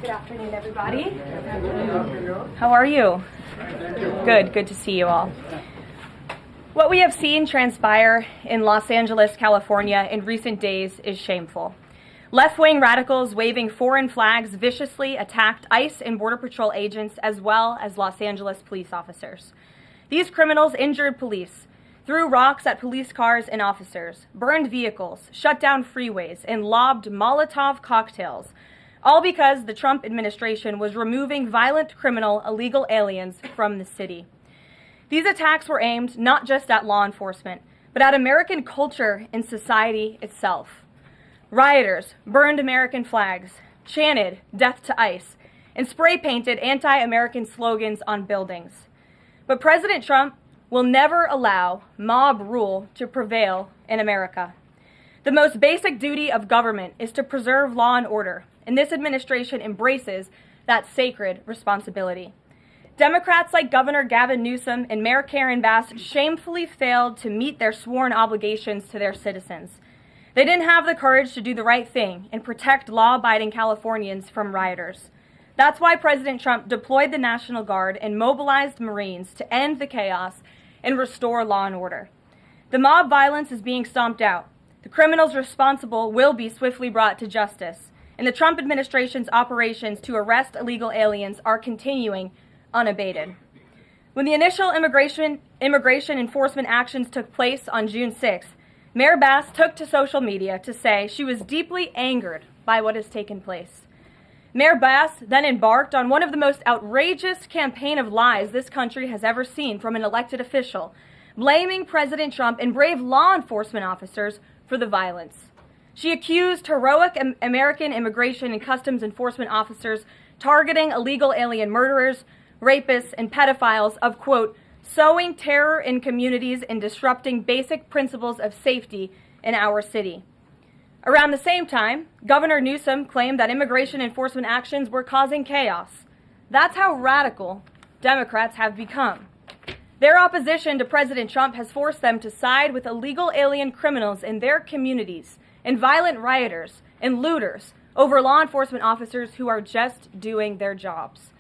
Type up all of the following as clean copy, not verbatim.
Good afternoon, everybody. How are you? Good to see you all. What we have seen transpire in Los Angeles, California in recent days is shameful. Left-wing radicals waving foreign flags viciously attacked ICE and Border Patrol agents as well as Los Angeles police officers. These criminals injured police, threw rocks at police cars and officers, burned vehicles, shut down freeways, and lobbed Molotov cocktails, all because the Trump administration was removing violent criminal illegal aliens from the city. These attacks were aimed not just at law enforcement, but at American culture and society itself. Rioters burned American flags, chanted "Death to ICE," and spray-painted anti-American slogans on buildings. But President Trump will never allow mob rule to prevail in America. The most basic duty of government is to preserve law and order, and this administration embraces that sacred responsibility. Democrats like Governor Gavin Newsom and Mayor Karen Bass shamefully failed to meet their sworn obligations to their citizens. They didn't have the courage to do the right thing and protect law-abiding Californians from rioters. That's why President Trump deployed the National Guard and mobilized Marines to end the chaos and restore law and order. The mob violence is being stomped out. The criminals responsible will be swiftly brought to justice, and the Trump administration's operations to arrest illegal aliens are continuing unabated. When the initial immigration enforcement actions took place on June 6th, Mayor Bass took to social media to say she was deeply angered by what has taken place. Mayor Bass then embarked on one of the most outrageous campaign of lies this country has ever seen from an elected official, blaming President Trump and brave law enforcement officers for the violence. She accused heroic American immigration and customs enforcement officers targeting illegal alien murderers, rapists, and pedophiles of, quote, sowing terror in communities and disrupting basic principles of safety in our city. Around the same time, Governor Newsom claimed that immigration enforcement actions were causing chaos. That's how radical Democrats have become. Their opposition to President Trump has forced them to side with illegal alien criminals in their communities and violent rioters and looters over law enforcement officers who are just doing their jobs.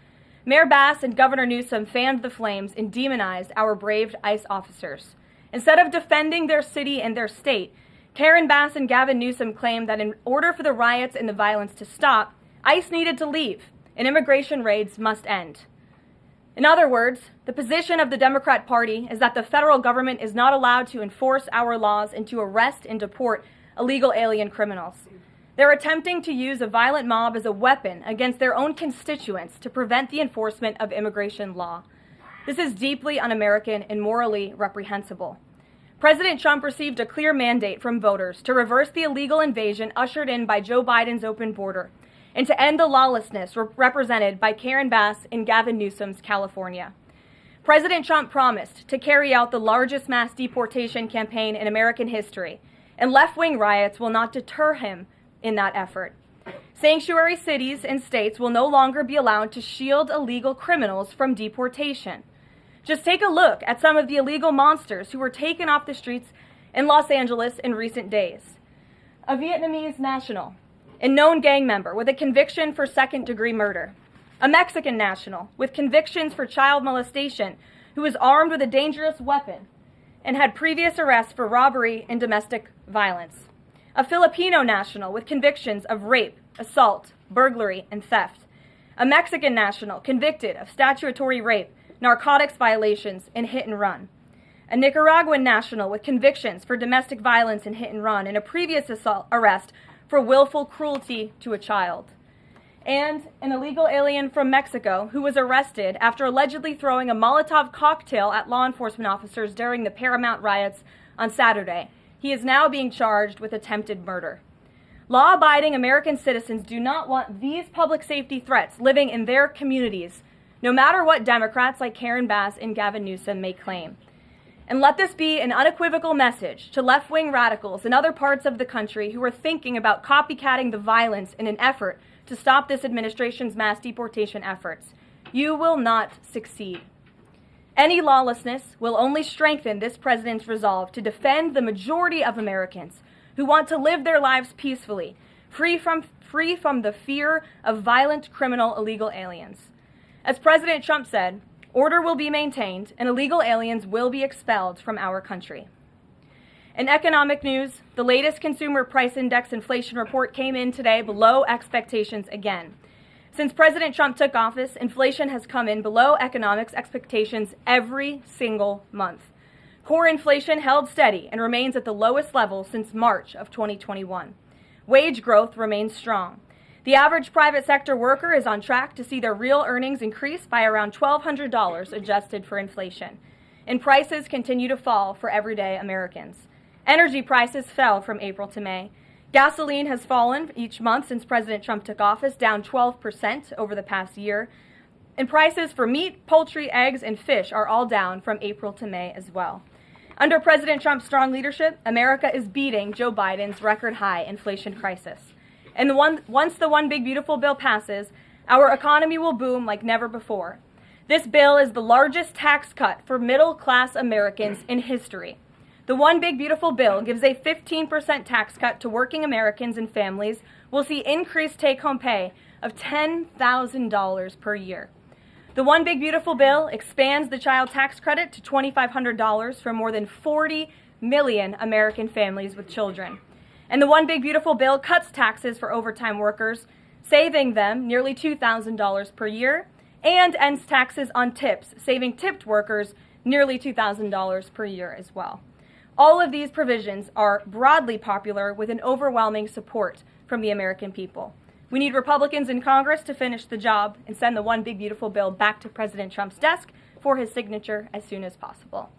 Mayor Bass and Governor Newsom fanned the flames and demonized our brave ICE officers. Instead of defending their city and their state, Karen Bass and Gavin Newsom claimed that in order for the riots and the violence to stop, ICE needed to leave and immigration raids must end. In other words, the position of the Democrat Party is that the federal government is not allowed to enforce our laws and to arrest and deport illegal alien criminals. They're attempting to use a violent mob as a weapon against their own constituents to prevent the enforcement of immigration law. This is deeply un-American and morally reprehensible. President Trump received a clear mandate from voters to reverse the illegal invasion ushered in by Joe Biden's open border and to end the lawlessness represented by Karen Bass and Gavin Newsom's California. President Trump promised to carry out the largest mass deportation campaign in American history, and left-wing riots will not deter him in that effort. Sanctuary cities and states will no longer be allowed to shield illegal criminals from deportation. Just take a look at some of the illegal monsters who were taken off the streets in Los Angeles in recent days. A Vietnamese national, a known gang member with a conviction for second-degree murder. A Mexican national with convictions for child molestation who was armed with a dangerous weapon and had previous arrests for robbery and domestic violence. A Filipino national with convictions of rape, assault, burglary, and theft. A Mexican national convicted of statutory rape, narcotics violations, and hit and run. A Nicaraguan national with convictions for domestic violence and hit and run, and a previous arrest for willful cruelty to a child. And an illegal alien from Mexico who was arrested after allegedly throwing a Molotov cocktail at law enforcement officers during the Paramount riots on Saturday. He is now being charged with attempted murder. Law-abiding American citizens do not want these public safety threats living in their communities, no matter what Democrats like Karen Bass and Gavin Newsom may claim. And let this be an unequivocal message to left-wing radicals in other parts of the country who are thinking about copycatting the violence in an effort to stop this administration's mass deportation efforts. You will not succeed. Any lawlessness will only strengthen this president's resolve to defend the majority of Americans who want to live their lives peacefully, free from the fear of violent criminal illegal aliens. As President Trump said, order will be maintained and illegal aliens will be expelled from our country. In economic news, the latest Consumer Price Index inflation report came in today below expectations again. Since President Trump took office, inflation has come in below economics expectations every single month. Core inflation held steady and remains at the lowest level since March of 2021. Wage growth remains strong. The average private sector worker is on track to see their real earnings increase by around $1,200 adjusted for inflation. And prices continue to fall for everyday Americans. Energy prices fell from April to May. Gasoline has fallen each month since President Trump took office, down 12% over the past year. And prices for meat, poultry, eggs, and fish are all down from April to May as well. Under President Trump's strong leadership, America is beating Joe Biden's record-high inflation crisis. And once the One Big Beautiful Bill passes, our economy will boom like never before. This bill is the largest tax cut for middle-class Americans in history. The One Big Beautiful Bill gives a 15% tax cut to working Americans and families. We'll see increased take-home pay of $10,000 per year. The One Big Beautiful Bill expands the child tax credit to $2,500 for more than 40 million American families with children. And the One Big Beautiful Bill cuts taxes for overtime workers, saving them nearly $2,000 per year, and ends taxes on tips, saving tipped workers nearly $2,000 per year as well. All of these provisions are broadly popular with an overwhelming support from the American people. We need Republicans in Congress to finish the job and send the One Big Beautiful Bill back to President Trump's desk for his signature as soon as possible.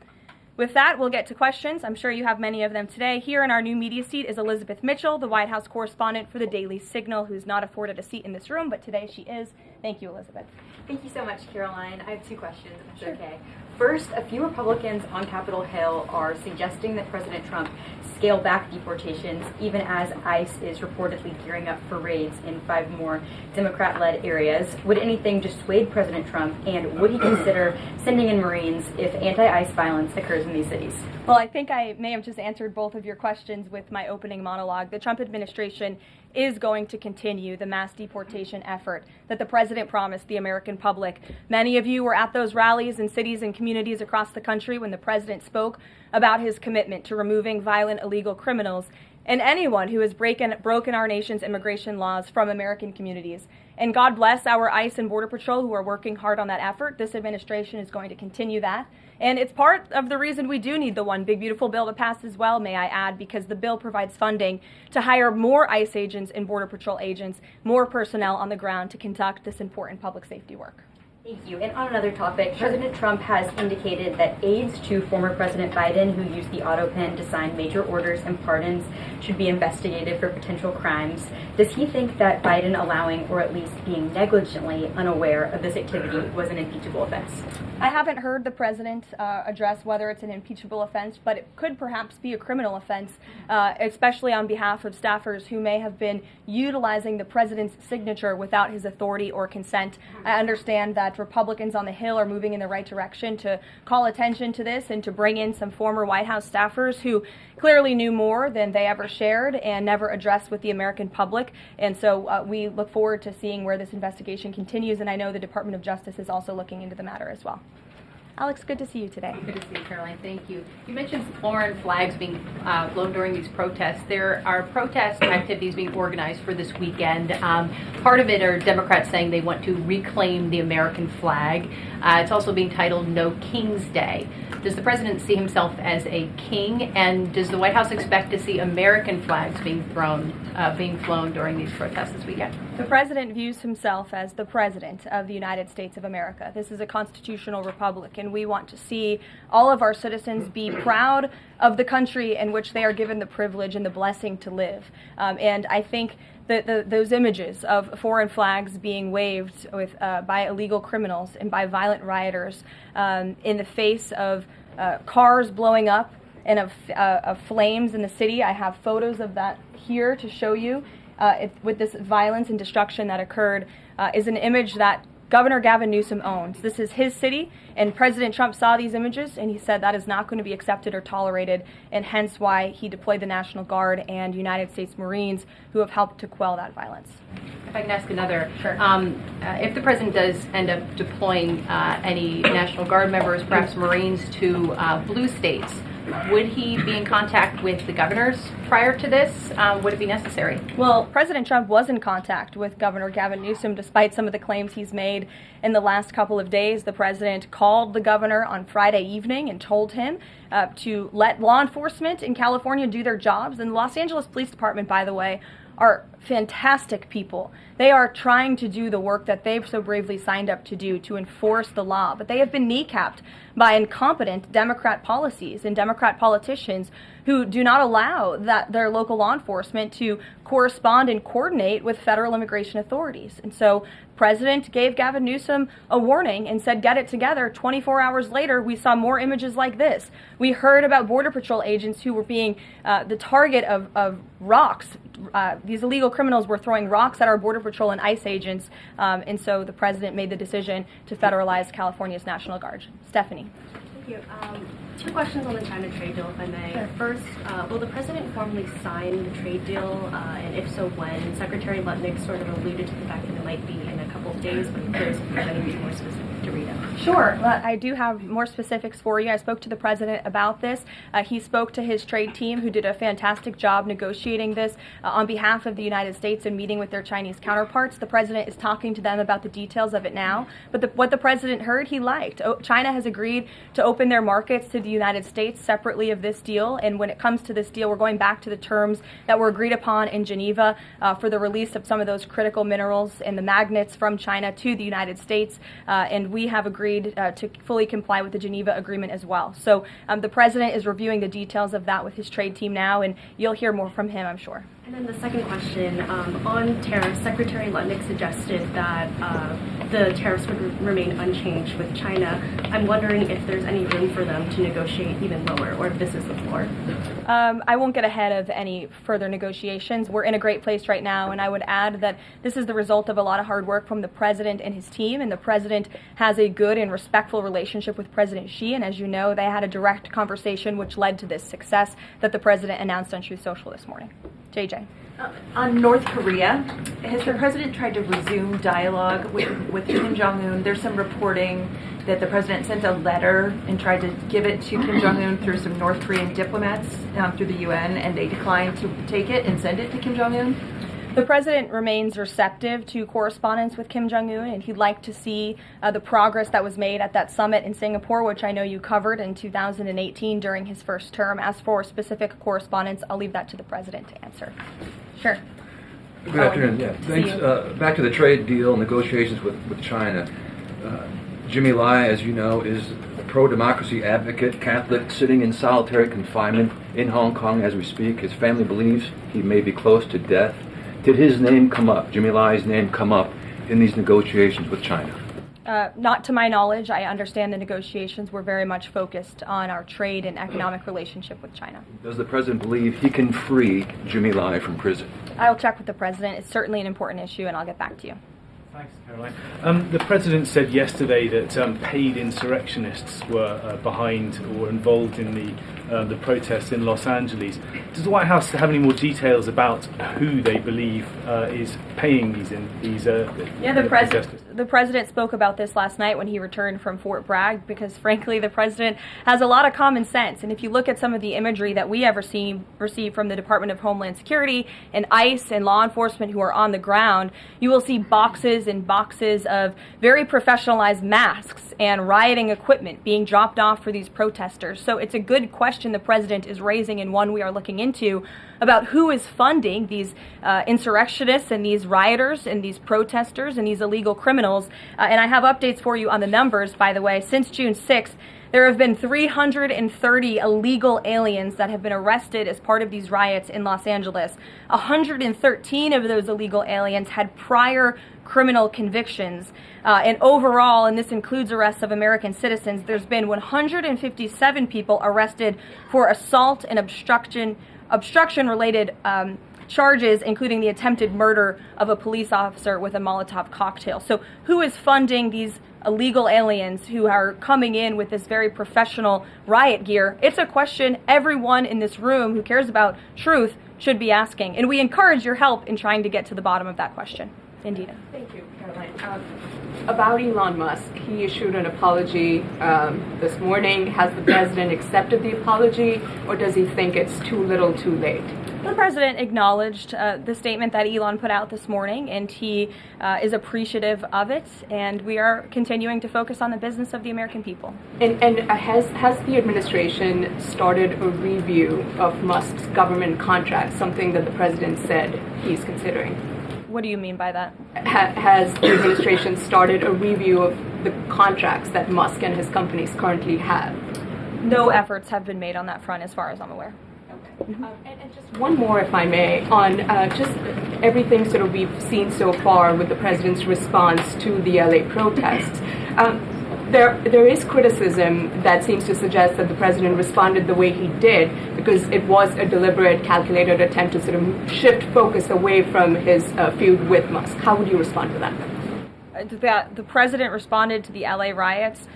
With that, we'll get to questions. I'm sure you have many of them today. Here in our new media seat is Elizabeth Mitchell, the White House correspondent for the Daily Signal, who's not afforded a seat in this room, but today she is. Thank you, Elizabeth. Thank you so much, Caroline. I have two questions, if that's okay. First, a few Republicans on Capitol Hill are suggesting that President Trump scale back deportations, even as ICE is reportedly gearing up for raids in 5 more Democrat-led areas. Would anything dissuade President Trump, and would he consider sending in Marines if anti-ICE violence occurs in these cities? Well, I think I may have just answered both of your questions with my opening monologue. The Trump administration is going to continue the mass deportation effort that the president promised the American public. Many of you were at those rallies in cities and communities across the country when the president spoke about his commitment to removing violent illegal criminals and anyone who has broken our nation's immigration laws from American communities. And God bless our ICE and Border Patrol who are working hard on that effort. This administration is going to continue that. And it's part of the reason we do need the One Big Beautiful Bill to pass as well, may I add, because the bill provides funding to hire more ICE agents and Border Patrol agents, more personnel on the ground to conduct this important public safety work. Thank you. And on another topic, President Trump has indicated that aides to former President Biden who used the auto pen to sign major orders and pardons should be investigated for potential crimes. Does he think that Biden allowing, or at least being negligently unaware of this activity, was an impeachable offense? I haven't heard the president address whether it's an impeachable offense, but it could perhaps be a criminal offense, especially on behalf of staffers who may have been utilizing the president's signature without his authority or consent. I understand that Republicans on the Hill are moving in the right direction to call attention to this and to bring in some former White House staffers who clearly knew more than they ever shared and never addressed with the American public. And so we look forward to seeing where this investigation continues, and I know the Department of Justice is also looking into the matter as well. Alex, good to see you today. Good to see you, Caroline. Thank you. You mentioned foreign flags being flown during these protests. There are protest activities being organized for this weekend. Part of it are Democrats saying they want to reclaim the American flag. It's also being titled No King's Day. Does the president see himself as a king, and does the White House expect to see American flags being flown during these protests this weekend? The president views himself as the president of the United States of America. This is a constitutional republic, and we want to see all of our citizens be proud of the country in which they are given the privilege and the blessing to live. And I think that those images of foreign flags being waved by illegal criminals and by violent rioters in the face of cars blowing up and of flames in the city. I have photos of that here to show you. With this violence and destruction that occurred, is an image that Governor Gavin Newsom owns. This is his city, and President Trump saw these images, and he said that is not going to be accepted or tolerated, and hence why he deployed the National Guard and United States Marines who have helped to quell that violence. If I can ask another, Sure. If the president does end up deploying any National Guard members, perhaps Marines, to blue states, would he be in contact with the governors prior to this? Would it be necessary? Well, President Trump was in contact with Governor Gavin Newsom despite some of the claims he's made in the last couple of days. The president called the governor on Friday evening and told him to let law enforcement in California do their jobs. And the Los Angeles Police Department, by the way, are fantastic people. They are trying to do the work that they've so bravely signed up to do, to enforce the law. But they have been kneecapped by incompetent Democrat policies and Democrat politicians who do not allow their local law enforcement to correspond and coordinate with federal immigration authorities. And so the president gave Gavin Newsom a warning and said, get it together. 24 hours later, we saw more images like this. We heard about Border Patrol agents who were being the target of rocks. These illegal criminals were throwing rocks at our Border Patrol and ICE agents, and so the president made the decision to federalize California's National Guard. Stephanie. Thank you. Two questions on the China trade deal, if I may. Sure. First, will the president formally sign the trade deal, and if so, when? Secretary Lutnick sort of alluded to the fact that it might be in a couple of days, but I'm curious if there's anything more specific to read out. Sure. Well, I do have more specifics for you. I spoke to the president about this. He spoke to his trade team, who did a fantastic job negotiating this on behalf of the United States and meeting with their Chinese counterparts. The president is talking to them about the details of it now. But what the president heard, he liked. China has agreed to open their markets to the United States separately of this deal. And when it comes to this deal, we're going back to the terms that were agreed upon in Geneva for the release of some of those critical minerals and the magnets from China to the United States. And we have agreed to fully comply with the Geneva Agreement as well. So the president is reviewing the details of that with his trade team now, and you'll hear more from him, I'm sure. And then the second question, on tariffs, Secretary Lutnick suggested that the tariffs would remain unchanged with China. I'm wondering if there's any room for them to negotiate even lower, or if this is the floor. I won't get ahead of any further negotiations. We're in a great place right now, and I would add that this is the result of a lot of hard work from the president and his team, and the president has a good and respectful relationship with President Xi, and as you know, they had a direct conversation which led to this success that the president announced on Truth Social this morning. JJ. On North Korea, has the president tried to resume dialogue with Kim Jong-un? There's some reporting that the president sent a letter and tried to give it to Kim Jong-un through some North Korean diplomats through the UN, and they declined to take it and send it to Kim Jong-un. The president remains receptive to correspondence with Kim Jong-un, and he'd like to see the progress that was made at that summit in Singapore, which I know you covered in 2018 during his first term. As for specific correspondence, I'll leave that to the president to answer. Sure. Good afternoon. Yeah, thanks. Back to the trade deal negotiations with China. Jimmy Lai, as you know, is a pro-democracy advocate, Catholic, sitting in solitary confinement in Hong Kong as we speak. His family believes he may be close to death. Did his name come up, Jimmy Lai's name come up in these negotiations with China? Not to my knowledge. I understand the negotiations were very much focused on our trade and economic relationship with China. Does the president believe he can free Jimmy Lai from prison? I'll check with the president. It's certainly an important issue, and I'll get back to you. Thanks, Karoline. The president said yesterday that paid insurrectionists were behind or involved in the protests in Los Angeles. Does the White House have any more details about who they believe is paying these protesters? The president spoke about this last night when he returned from Fort Bragg, because frankly the president has a lot of common sense, and if you look at some of the imagery that we have received from the Department of Homeland Security and ICE and law enforcement who are on the ground, you will see boxes and boxes of very professionalized masks and rioting equipment being dropped off for these protesters. So it's a good question the president is raising, and one we are looking into, about who is funding these insurrectionists and these rioters and these protesters and these illegal criminals. And I have updates for you on the numbers, by the way. Since June 6th, there have been 330 illegal aliens that have been arrested as part of these riots in Los Angeles. 113 of those illegal aliens had prior criminal convictions. And overall, and this includes arrests of American citizens, there's been 157 people arrested for assault and obstruction-related charges, including the attempted murder of a police officer with a Molotov cocktail. So who is funding these illegal aliens who are coming in with this very professional riot gear? It's a question everyone in this room who cares about truth should be asking. And we encourage your help in trying to get to the bottom of that question. Indina. Thank you, Caroline. About Elon Musk, he issued an apology this morning. Has the president accepted the apology, or does he think it's too little too late? The president acknowledged the statement that Elon put out this morning, and he is appreciative of it, and we are continuing to focus on the business of the American people. And has the administration started a review of Musk's government contracts, something that the president said he's considering? What do you mean by that? Has the administration started a review of the contracts that Musk and his companies currently have? No efforts have been made on that front as far as I'm aware. And just one more, if I may, on just everything sort of we've seen so far with the president's response to the LA protests. There is criticism that seems to suggest that the president responded the way he did because it was a deliberate, calculated attempt to sort of shift focus away from his feud with Musk. How would you respond to that? The president responded to the LA riots,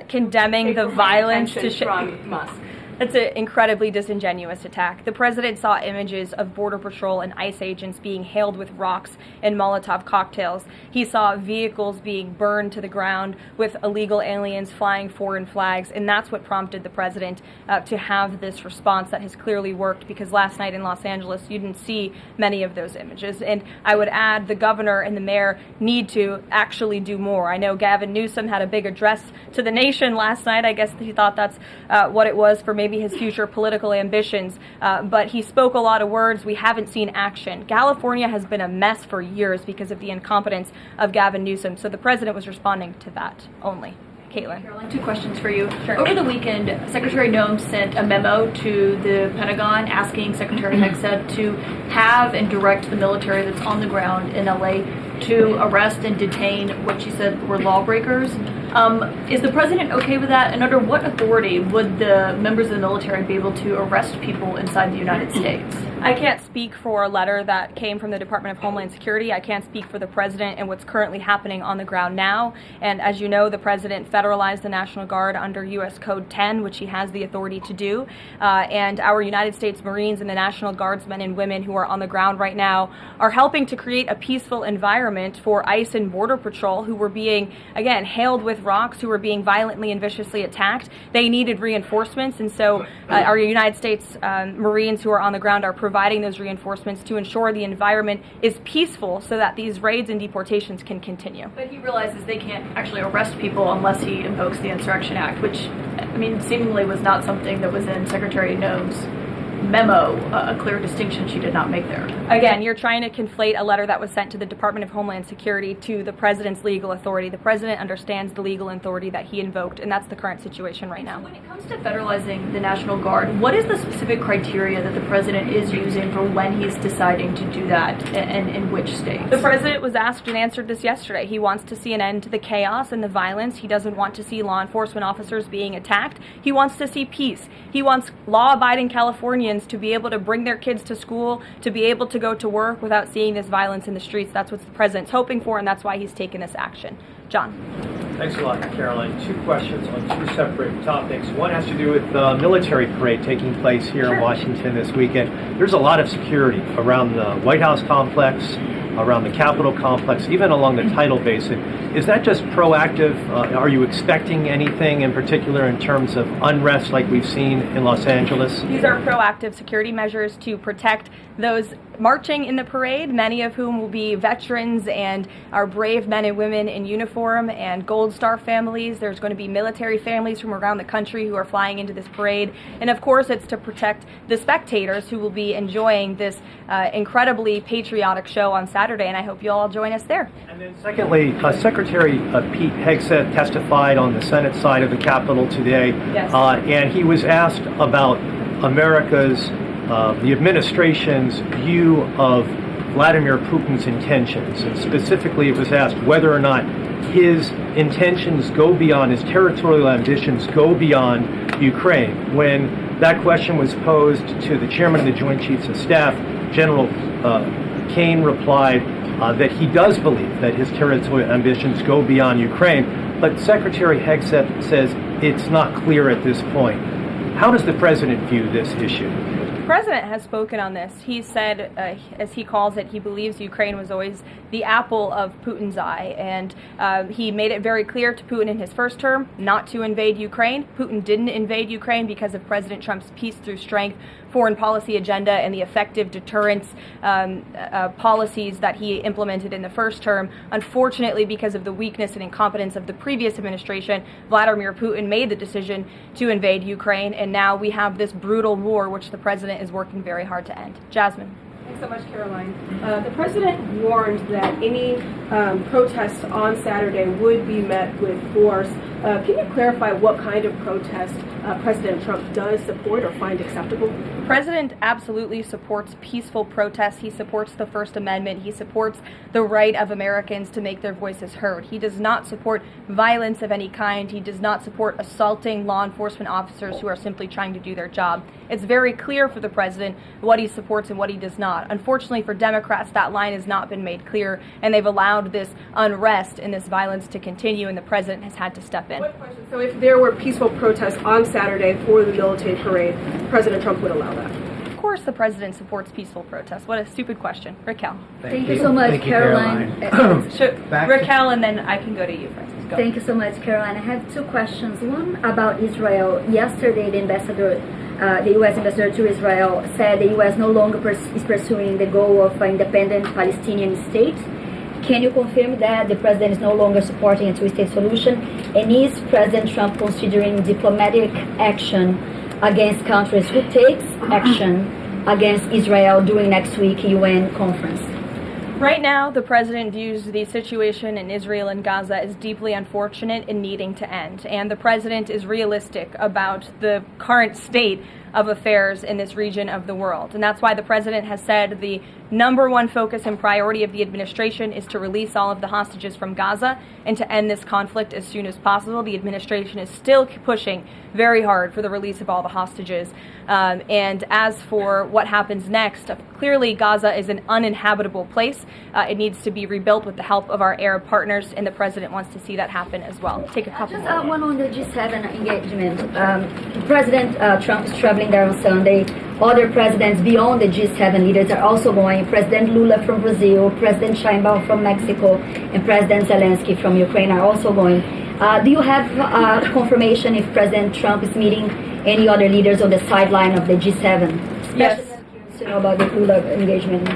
condemning the violence from Musk. That's an incredibly disingenuous attack. The president saw images of Border Patrol and ICE agents being hailed with rocks and Molotov cocktails. He saw vehicles being burned to the ground with illegal aliens flying foreign flags, and that's what prompted the president to have this response that has clearly worked, because last night in Los Angeles you didn't see many of those images. And I would add the governor and the mayor need to actually do more. I know Gavin Newsom had a big address to the nation last night. I guess he thought that's what it was for maybe his future political ambitions, but he spoke a lot of words. We haven't seen action. California has been a mess for years because of the incompetence of Gavin Newsom, so the president was responding to that only. Caitlin. Caroline, 2 questions for you. Sure. Over the weekend, Secretary Noem sent a memo to the Pentagon asking Secretary Hegseth to have and direct the military that's on the ground in LA to arrest and detain what she said were lawbreakers. Is the president okay with that? And under what authority would the members of the military be able to arrest people inside the United States? I can't speak for a letter that came from the Department of Homeland Security. I can't speak for the president and what's currently happening on the ground now. And as you know, the president federalized the National Guard under U.S. Code 10, which he has the authority to do. And our United States Marines and the National Guardsmen and women who are on the ground right now are helping to create a peaceful environment for ICE and Border Patrol, who were being, again, hailed with rocks, who were being violently and viciously attacked. They needed reinforcements, and so our United States Marines who are on the ground are providing those reinforcements to ensure the environment is peaceful so that these raids and deportations can continue. But he realizes they can't actually arrest people unless he invokes the Insurrection Act, which, I mean, seemingly was not something that was in Secretary Noem's memo, a clear distinction she did not make there. Again, you're trying to conflate a letter that was sent to the Department of Homeland Security to the president's legal authority. The president understands the legal authority that he invoked, and that's the current situation right now. When it comes to federalizing the National Guard, what is the specific criteria that the president is using for when he's deciding to do that, and in which states? The president was asked and answered this yesterday. He wants to see an end to the chaos and the violence. He doesn't want to see law enforcement officers being attacked. He wants to see peace. He wants law-abiding Californians to be able to bring their kids to school, to be able to go to work without seeing this violence in the streets. That's what the president's hoping for, and that's why he's taken this action. John. Thanks a lot, Caroline. 2 questions on 2 separate topics. One has to do with the military parade taking place here in Washington this weekend. There's a lot of security around the White House complex, around the Capitol complex, even along the tidal basin. Is that just proactive? Are you expecting anything in particular in terms of unrest like we've seen in Los Angeles? These are proactive security measures to protect those marching in the parade, many of whom will be veterans and our brave men and women in uniform and Gold Star families. There's going to be military families from around the country who are flying into this parade. And of course, it's to protect the spectators who will be enjoying this incredibly patriotic show on Saturday, and I hope you'll all join us there. And then secondly, Secretary Pete Hegseth testified on the Senate side of the Capitol today, Yes. And he was asked about America's, the administration's view of Vladimir Putin's intentions. And specifically, it was asked whether or not his intentions go beyond, his territorial ambitions go beyond Ukraine. When That question was posed to the chairman of the Joint Chiefs of Staff. General Kane replied that he does believe that his territorial ambitions go beyond Ukraine, but Secretary Hegseth says it's not clear at this point. How does the president view this issue? The president has spoken on this. He said, as he calls it, he believes Ukraine was always the apple of Putin's eye. And he made it very clear to Putin in his first term not to invade Ukraine. Putin didn't invade Ukraine because of President Trump's peace through strength foreign policy agenda and the effective deterrence policies that he implemented in the first term. Unfortunately, because of the weakness and incompetence of the previous administration, Vladimir Putin made the decision to invade Ukraine, and now we have this brutal war which the president is working very hard to end. Jasmine. Thanks so much, Caroline. The president warned that any protest on Saturday would be met with force. Can you clarify what kind of protest President Trump does support or find acceptable? The president absolutely supports peaceful protests. He supports the First Amendment. He supports the right of Americans to make their voices heard. He does not support violence of any kind. He does not support assaulting law enforcement officers who are simply trying to do their job. It's very clear for the president what he supports and what he does not. Unfortunately for Democrats, that line has not been made clear, and they've allowed this unrest and this violence to continue, and the president has had to step in. What question? So if there were peaceful protests on Saturday for the military parade, President Trump would allow that? Of course the president supports peaceful protests. What a stupid question. Raquel. Thank you so much, Caroline. Raquel, and then I can go to you, Francis. Go. Thank you so much, Caroline. I have two questions. One about Israel. Yesterday, the U.S. ambassador to Israel said the U.S. no longer is pursuing the goal of an independent Palestinian state. Can you confirm that the president is no longer supporting a two-state solution? And is President Trump considering diplomatic action against countries who takes action against Israel during next week UN conference? Right now, the president views the situation in Israel and Gaza as deeply unfortunate and needing to end. And the president is realistic about the current state of affairs in this region of the world. And that's why the president has said the number one focus and priority of the administration is to release all of the hostages from Gaza and to end this conflict as soon as possible. The administration is still pushing very hard for the release of all the hostages. And as for what happens next, clearly Gaza is an uninhabitable place. It needs to be rebuilt with the help of our Arab partners, and the president wants to see that happen as well. Take a couple more. Just one on the G7 engagement. President Trump is traveling there on Sunday. Other presidents beyond the G7 leaders are also going. President Lula from Brazil, President Sheinbaum from Mexico, and President Zelensky from Ukraine are also going. Do you have confirmation if President Trump is meeting any other leaders on the sideline of the G7? Yes. To know about the Lula engagement.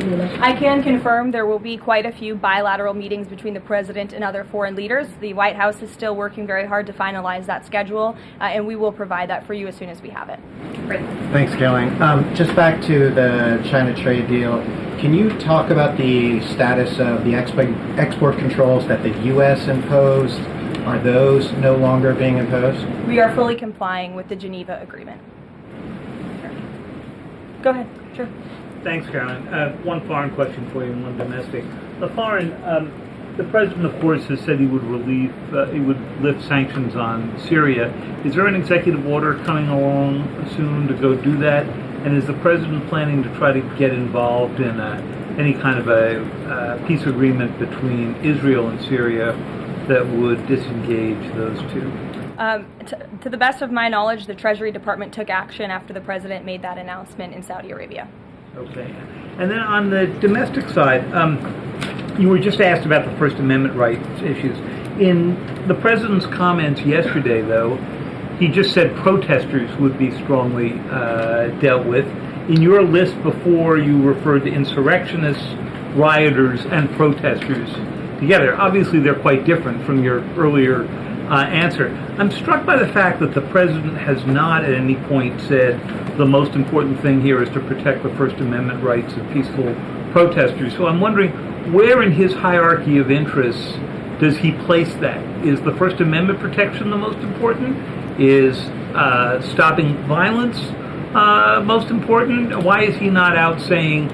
I can confirm there will be quite a few bilateral meetings between the president and other foreign leaders. The White House is still working very hard to finalize that schedule, and we will provide that for you as soon as we have it. Great. Thanks, Caroline. Just back to the China trade deal, can you talk about the status of the export controls that the U.S. imposed? Are those no longer being imposed? We are fully complying with the Geneva Agreement. Go ahead. Sure. Thanks, Caroline. One foreign question for you and one domestic. The foreign, the president, of course, has said he would lift sanctions on Syria. Is there an executive order coming along soon to go do that? And is the president planning to try to get involved in any kind of a peace agreement between Israel and Syria that would disengage those two? To the best of my knowledge, the Treasury Department took action after the president made that announcement in Saudi Arabia. Okay. And then on the domestic side, you were just asked about the First Amendment rights issues. In the president's comments yesterday, though, he just said protesters would be strongly dealt with. In your list before, you referred to insurrectionists, rioters, and protesters together. Obviously, they're quite different from your earlier answer. I'm struck by the fact that the president has not at any point said the most important thing here is to protect the First Amendment rights of peaceful protesters. So I'm wondering, where in his hierarchy of interests does he place that? Is the First Amendment protection the most important? Is stopping violence most important? Why is he not out saying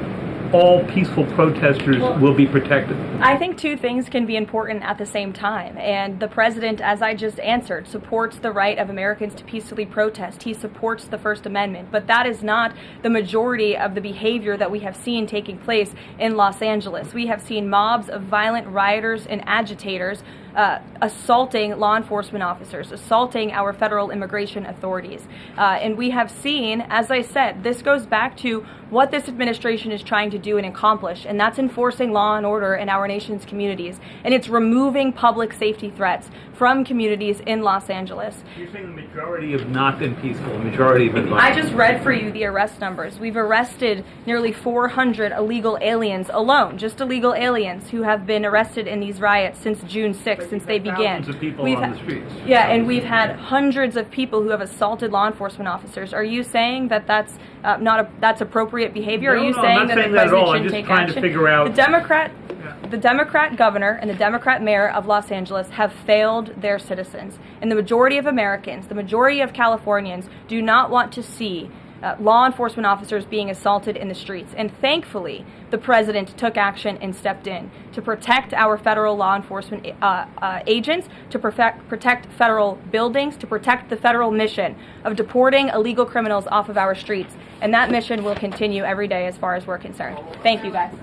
all peaceful protesters will be protected? I think two things can be important at the same time. And the president, as I just answered, supports the right of Americans to peacefully protest. He supports the First Amendment. But that is not the majority of the behavior that we have seen taking place in Los Angeles. We have seen mobs of violent rioters and agitators assaulting law enforcement officers, assaulting our federal immigration authorities. And we have seen, as I said, this goes back to what this administration is trying to do and accomplish, and that's enforcing law and order in our nation's communities. And it's removing public safety threats from communities in Los Angeles. You're saying the majority have not been peaceful, the majority have been violent. I just read for you the arrest numbers. We've arrested nearly 400 illegal aliens alone, just illegal aliens who have been arrested in these riots since June 6th, since they began. Thousands of people on the streets. Yeah, and we've had hundreds of people who have assaulted law enforcement officers. Are you saying that that's that's appropriate behavior? No, Are you no, saying I'm not that saying the that at all. president I'm shouldn't just take trying action? to figure out. The Democrat governor and the Democrat mayor of Los Angeles have failed their citizens. And the majority of Americans, the majority of Californians do not want to see law enforcement officers being assaulted in the streets. And thankfully, the president took action and stepped in to protect our federal law enforcement agents, to protect federal buildings, to protect the federal mission of deporting illegal criminals off of our streets. And that mission will continue every day as far as we're concerned. Thank you, guys.